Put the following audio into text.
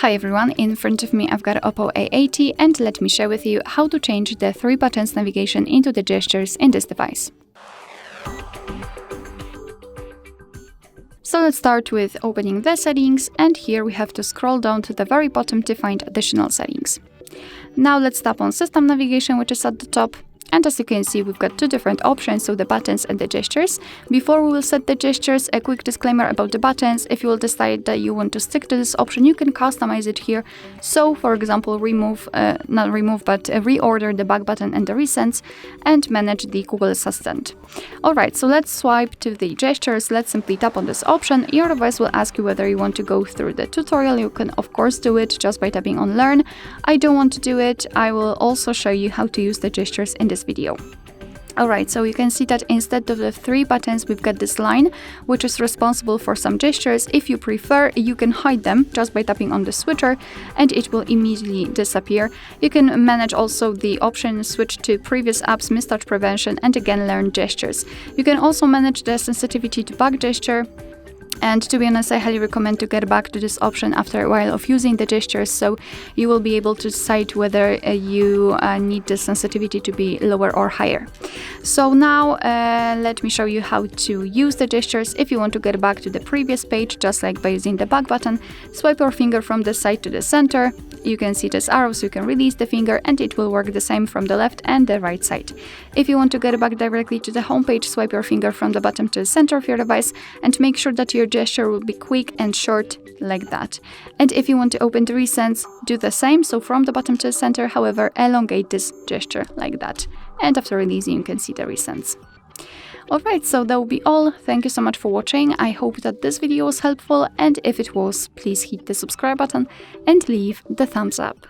Hi everyone, in front of me I've got OPPO A80 and let me share with you how to change the 3 buttons navigation into the gestures in this device. So let's start with opening the settings, and here we have to scroll down to the very bottom to find additional settings. Now let's tap on System Navigation, which is at the top. And as you can see, we've got 2 different options, so the buttons and the gestures. Before we will set the gestures, a quick disclaimer about the buttons. If you will decide that you want to stick to this option, you can customize it here. So, for example, reorder the back button and the recents, and manage the Google Assistant. Alright, so let's swipe to the gestures. Let's simply tap on this option. Your device will ask you whether you want to go through the tutorial. You can, of course, do it just by tapping on Learn. I don't want to do it. I will also show you how to use the gestures in this video. Alright, so you can see that instead of the 3 buttons, we've got this line, which is responsible for some gestures. If you prefer, you can hide them just by tapping on the switcher, and it will immediately disappear. You can manage also the option switch to previous apps, mistouch prevention, and again learn gestures. You can also manage the sensitivity to back gesture. And to be honest, I highly recommend to get back to this option after a while of using the gestures, so you will be able to decide whether you need the sensitivity to be lower or higher. So now let me show you how to use the gestures. If you want to get back to the previous page, just like by using the back button, swipe your finger from the side to the center. You can see this arrow, so you can release the finger, and it will work the same from the left and the right side. If you want to get back directly to the home page, swipe your finger from the bottom to the center of your device, and make sure that your gesture will be quick and short, like that. And if you want to open the recents, do the same, so from the bottom to the center, however, elongate this gesture like that. And after releasing, you can see the recents. Alright, so that will be all. Thank you so much for watching. I hope that this video was helpful, and if it was, please hit the subscribe button and leave the thumbs up.